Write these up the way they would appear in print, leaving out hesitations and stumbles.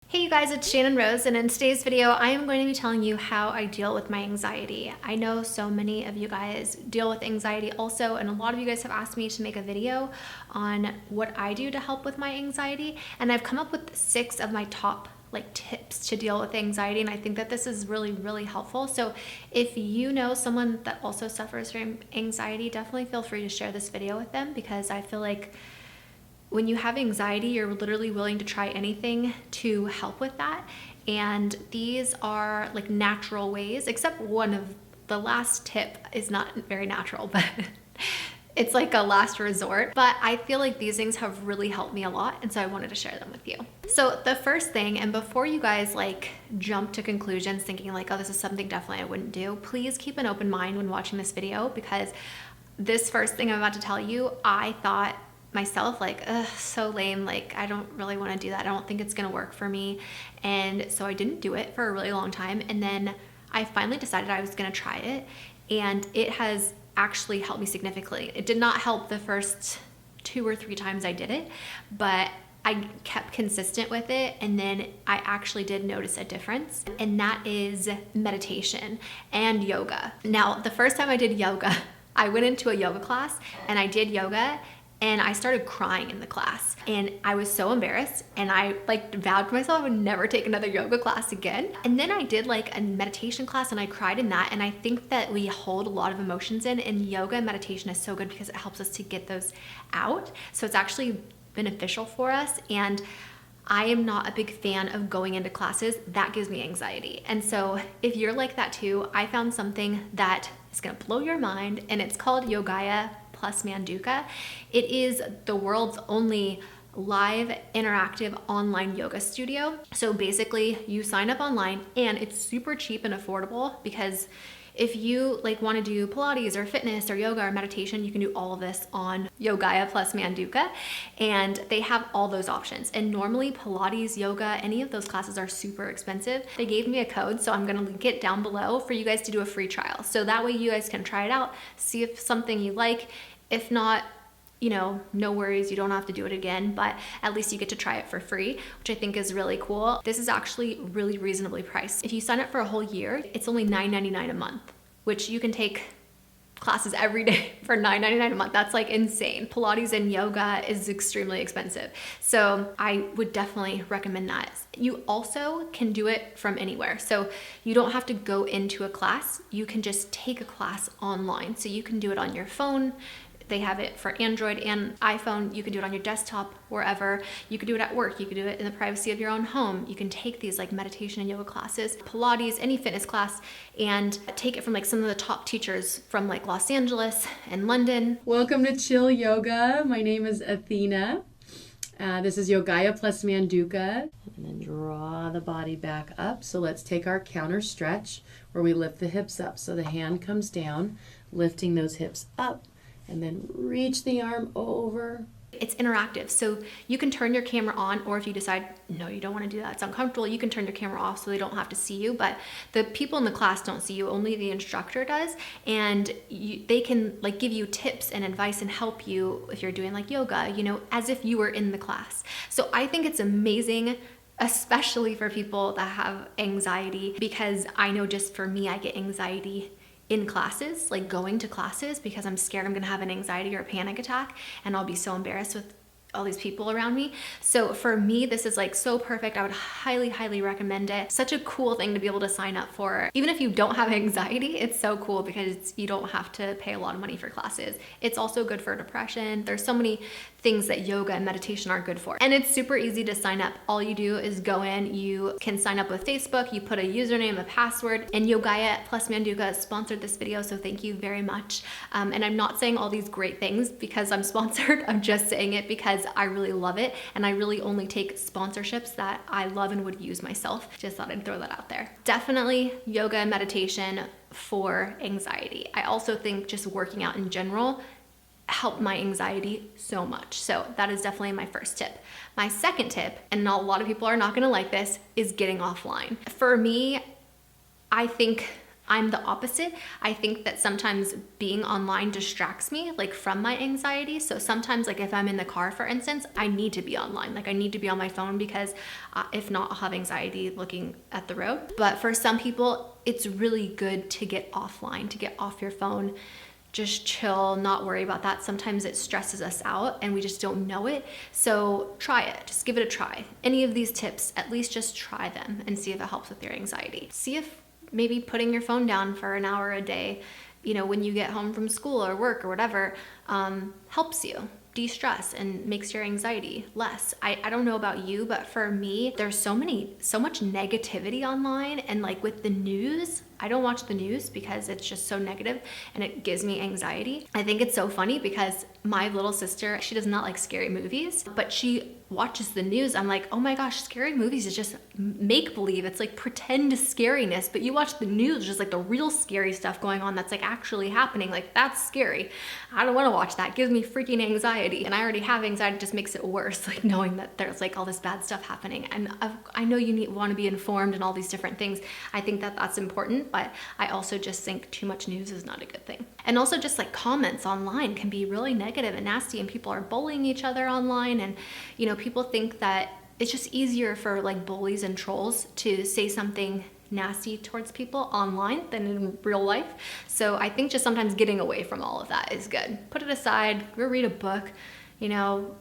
Hey you guys, it's Shannon Rose, and in today's video, I am going to be telling you how I deal with my anxiety. I know so many of you guys deal with anxiety also, and a lot of you guys have asked me to make a video on what I do to help with my anxiety, and I've come up with 6 of my top tips to deal with anxiety, and I think that this is really helpful. So if you know someone that also suffers from anxiety, definitely feel free to share this video with them, because I feel like when you have anxiety, you're literally willing to try anything to help with that. And these are like natural ways, except one of the last tip is not very natural, but it's like a last resort. But I feel like these things have really helped me a lot, and so I wanted to share them with you. So the first thing, and before you guys jump to conclusions thinking oh, this is something definitely I wouldn't do, please keep an open mind when watching this video, because this first thing I'm about to tell you, I thought myself ugh, so lame, I don't really want to do that, I don't think it's gonna work for me, and so I didn't do it for a really long time. And then I finally decided I was gonna try it, and it has actually helped me significantly. It did not help the first 2 or 3 times I did it, but I kept consistent with it, and then I actually did notice a difference, and that is meditation and yoga. Now, the first time I did yoga, I went into a yoga class and I did yoga, and I started crying in the class, and I was so embarrassed, and I vowed to myself I would never take another yoga class again. And then I did a meditation class, and I cried in that. And I think that we hold a lot of emotions in, and yoga and meditation is so good because it helps us to get those out. So it's actually beneficial for us. And I am not a big fan of going into classes. That gives me anxiety. And so if you're like that too, I found something that is gonna blow your mind, and it's called Yogaya plus Manduka. It is the world's only live interactive online yoga studio. So basically you sign up online, and it's super cheap and affordable, because if you want to do Pilates or fitness or yoga or meditation, you can do all of this on Yogaya plus Manduka, and they have all those options. And normally Pilates, yoga, any of those classes are super expensive. They gave me a code, so I'm going to link it down below for you guys to do a free trial. So that way you guys can try it out, see if something you like. If not, no worries, you don't have to do it again, but at least you get to try it for free, which I think is really cool. This is actually really reasonably priced. If you sign up for a whole year, it's only $9.99 a month, which you can take classes every day for $9.99 a month. That's insane. Pilates and yoga is extremely expensive. So I would definitely recommend that. You also can do it from anywhere. So you don't have to go into a class. You can just take a class online. So you can do it on your phone. They have it for Android and iPhone. You can do it on your desktop, wherever. You can do it at work. You can do it in the privacy of your own home. You can take these meditation and yoga classes, Pilates, any fitness class, and take it from some of the top teachers from Los Angeles and London. Welcome to Chill Yoga. My name is Athena. This is Yogaya plus Manduka. And then draw the body back up. So let's take our counter stretch where we lift the hips up. So the hand comes down, lifting those hips up, and then reach the arm over. It's interactive, so you can turn your camera on, or if you decide, no, you don't want to do that, it's uncomfortable, you can turn your camera off so they don't have to see you, but the people in the class don't see you, only the instructor does, and they can give you tips and advice and help you if you're doing yoga, as if you were in the class. So I think it's amazing, especially for people that have anxiety, because I know just for me, I get anxiety in classes, going to classes, because I'm scared I'm gonna have an anxiety or a panic attack, and I'll be so embarrassed with all these people around me. So for me, this is so perfect. I would highly recommend it. Such a cool thing to be able to sign up for. Even if you don't have anxiety, it's so cool because you don't have to pay a lot of money for classes. It's also good for depression. There's so many things that yoga and meditation are good for. And it's super easy to sign up. All you do is go in, you can sign up with Facebook, you put a username, a password, and Yogaya plus Manduka sponsored this video, so thank you very much. And I'm not saying all these great things because I'm sponsored, I'm just saying it because I really love it, and I really only take sponsorships that I love and would use myself. Just thought I'd throw that out there. Definitely yoga and meditation for anxiety. I also think just working out in general helped my anxiety so much. So that is definitely my first tip. My second tip, and a lot of people are not gonna like this, is getting offline. For me, I think I'm the opposite. I think that sometimes being online distracts me, like from my anxiety. So sometimes, like if I'm in the car, for instance, I need to be online. Like I need to be on my phone because if not, I'll have anxiety looking at the road. But for some people, it's really good to get offline, to get off your phone, just chill, not worry about that. Sometimes it stresses us out and we just don't know it. So try it, just give it a try. Any of these tips, at least just try them and see if it helps with your anxiety. See if maybe putting your phone down for an hour a day, you know, when you get home from school or work or whatever, helps you de-stress and makes your anxiety less. I don't know about you, but for me, there's so much negativity online, and like with the news, I don't watch the news because it's just so negative and it gives me anxiety. I think it's so funny because my little sister, she does not like scary movies, but she watches the news. I'm like, oh my gosh, scary movies is just make believe. It's like pretend scariness, but you watch the news, just like the real scary stuff going on that's like actually happening. Like that's scary. I don't want to watch that. It gives me freaking anxiety. And I already have anxiety, just makes it worse. Like knowing that there's like all this bad stuff happening. And I know you want to be informed and all these different things. I think that that's important, but I also just think too much news is not a good thing. And also just like comments online can be really negative and nasty, and people are bullying each other online. And, you know, people think that it's just easier for like bullies and trolls to say something nasty towards people online than in real life. So I think just sometimes getting away from all of that is good. Put it aside, go read a book, you know,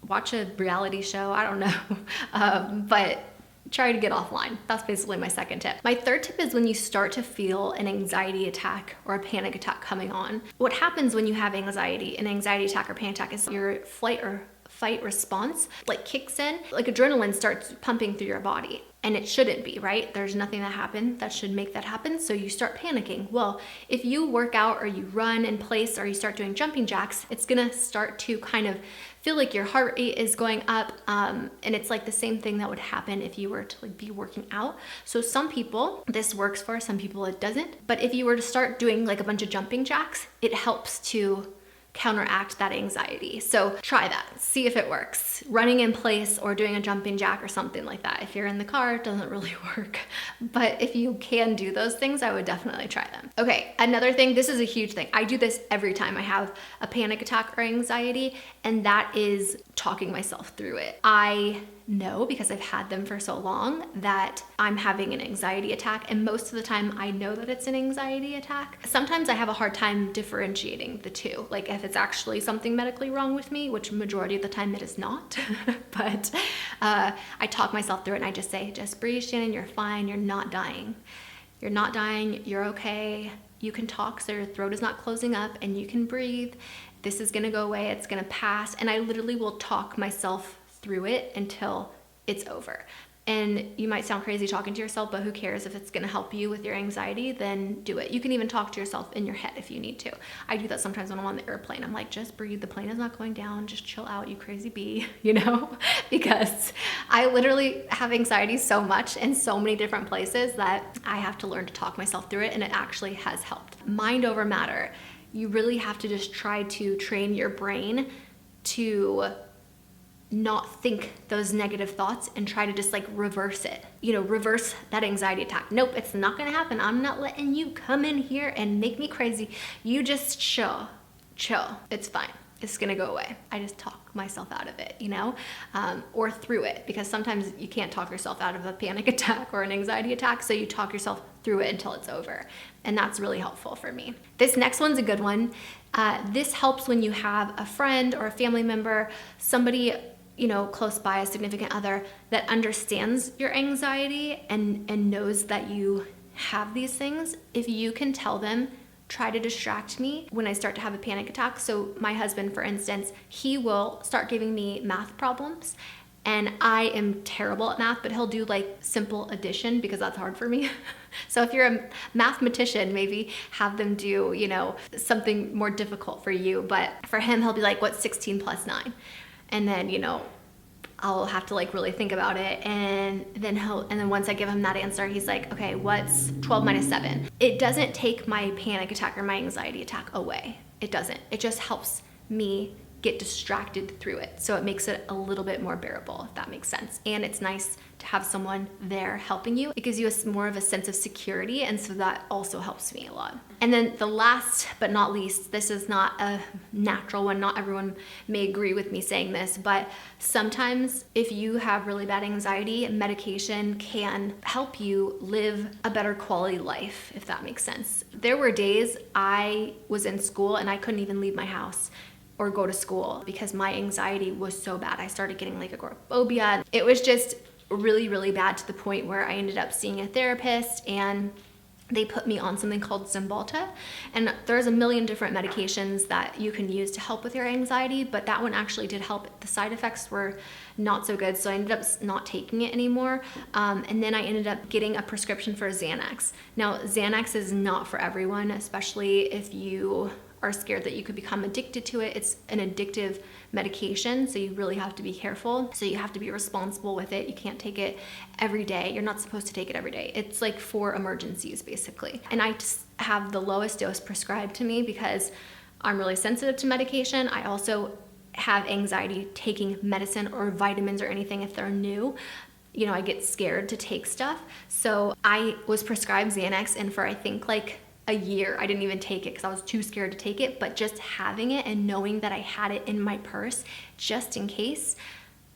watch a reality show, I don't know. But try to get offline. That's basically my second tip. My third tip is when you start to feel an anxiety attack or a panic attack coming on. What happens when you have anxiety, an anxiety attack or panic attack, is your flight or fight response like kicks in, like adrenaline starts pumping through your body. And it shouldn't be, right? There's nothing that happened that should make that happen. So you start panicking. Well, if you work out or you run in place or you start doing jumping jacks, it's gonna start to kind of feel like your heart rate is going up. And it's like the same thing that would happen if you were to like be working out. So some people this works for, some people it doesn't. But if you were to start doing like a bunch of jumping jacks, it helps to counteract that anxiety. So try that, see if it works. Running in place or doing a jumping jack or something like that. If you're in the car, it doesn't really work. But if you can do those things, I would definitely try them. Okay, another thing, this is a huge thing. I do this every time I have a panic attack or anxiety, and that is talking myself through it. I know, because I've had them for so long, that I'm having an anxiety attack, and most of the time I know that it's an anxiety attack. Sometimes I have a hard time differentiating the two, like if it's actually something medically wrong with me, which majority of the time it is not. But I talk myself through it and I just say, just breathe, Shannon, you're fine, you're not dying. You're not dying, you're okay. You can talk so your throat is not closing up and you can breathe. This is gonna go away, it's gonna pass. And I literally will talk myself through it until it's over. And you might sound crazy talking to yourself, but who cares? If it's gonna help you with your anxiety, then do it. You can even talk to yourself in your head if you need to. I do that sometimes when I'm on the airplane. I'm like, just breathe, the plane is not going down, just chill out, you crazy bee, you know? Because I literally have anxiety so much in so many different places that I have to learn to talk myself through it, and it actually has helped. Mind over matter. You really have to just try to train your brain to not think those negative thoughts and try to just like reverse it. You know, reverse that anxiety attack. Nope, it's not gonna happen. I'm not letting you come in here and make me crazy. You just chill. It's fine. It's gonna go away. I just talk myself out of it, you know, or through it, because sometimes you can't talk yourself out of a panic attack or an anxiety attack, so you talk yourself through it until it's over. And that's really helpful for me. This next one's a good one. This helps when you have a friend or a family member, somebody, you know, close by, a significant other that understands your anxiety and knows that you have these things. If you can tell them, try to distract me when I start to have a panic attack. So my husband, for instance, he will start giving me math problems, and I am terrible at math, but he'll do like simple addition because that's hard for me. So if you're a mathematician, maybe have them do, you know, something more difficult for you. But for him, he'll be like, what's 16 plus 9? And then, you know, I'll have to like really think about it. And then once I give him that answer, he's like, okay, what's 12 minus 7? It doesn't take my panic attack or my anxiety attack away. It doesn't. It just helps me get distracted through it. So it makes it a little bit more bearable, if that makes sense. And it's nice to have someone there helping you. It gives you more of a sense of security, and so that also helps me a lot. And then the last but not least, this is not a natural one. Not everyone may agree with me saying this, but sometimes if you have really bad anxiety, medication can help you live a better quality life, if that makes sense. There were days I was in school and I couldn't even leave my house or go to school because my anxiety was so bad. I started getting like agoraphobia. It was just really, really bad to the point where I ended up seeing a therapist, and they put me on something called Cymbalta. And there's a million different medications that you can use to help with your anxiety, but that one actually did help. The side effects were not so good, so I ended up not taking it anymore. And then I ended up getting a prescription for Xanax. Now, Xanax is not for everyone, especially if you are scared that you could become addicted to it. It's an addictive medication, so you really have to be careful. So you have to be responsible with it. You can't take it every day. You're not supposed to take it every day. It's like for emergencies, basically. And I just have the lowest dose prescribed to me because I'm really sensitive to medication. I also have anxiety taking medicine or vitamins or anything if they're new. You know, I get scared to take stuff. So I was prescribed Xanax, and for I think like a year, I didn't even take it because I was too scared to take it, but just having it and knowing that I had it in my purse just in case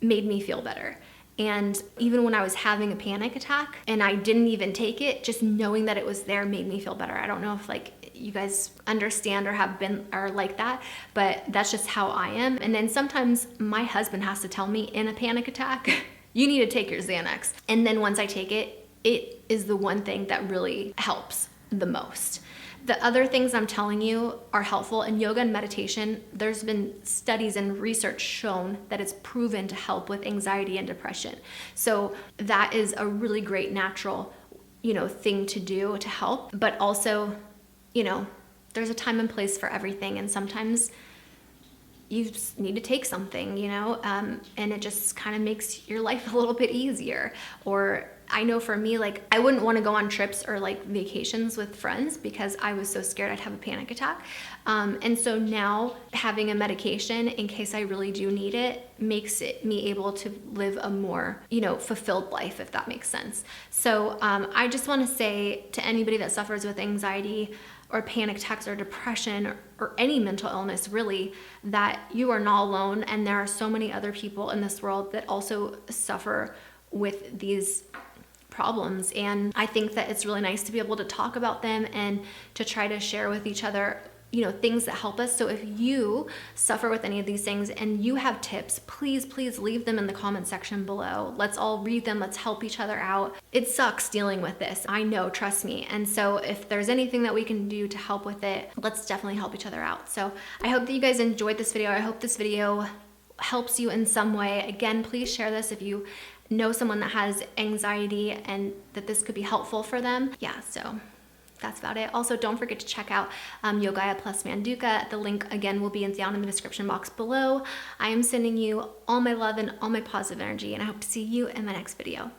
made me feel better. And even when I was having a panic attack and I didn't even take it, just knowing that it was there made me feel better. I don't know if like you guys understand or have been or like that, but that's just how I am. And then sometimes my husband has to tell me in a panic attack, you need to take your Xanax. And then once I take it, it is the one thing that really helps the most. The other things I'm telling you are helpful in yoga and meditation. There's been studies and research shown that it's proven to help with anxiety and depression. So that is a really great natural, thing to do to help. But also, there's a time and place for everything. And sometimes you just need to take something, and it just kind of makes your life a little bit easier. Or I know for me, like I wouldn't want to go on trips or like vacations with friends because I was so scared I'd have a panic attack. And so now having a medication in case I really do need it makes it me able to live a more, fulfilled life, if that makes sense. So I just want to say to anybody that suffers with anxiety or panic attacks or depression or any mental illness really, that you are not alone, and there are so many other people in this world that also suffer with these problems. And I think that it's really nice to be able to talk about them and to try to share with each other, things that help us. So if you suffer with any of these things and you have tips, please leave them in the comment section below. Let's all read them. Let's help each other out. It sucks dealing with this. I know, trust me. And so if there's anything that we can do to help with it, let's definitely help each other out. So I hope that you guys enjoyed this video. I hope this video helps you in some way. Again, please share this if you know someone that has anxiety and that this could be helpful for them. Yeah, so that's about it. Also, don't forget to check out Yogaya plus Manduka. The link again will be down in the description box below. I am sending you all my love and all my positive energy, and I hope to see you in my next video.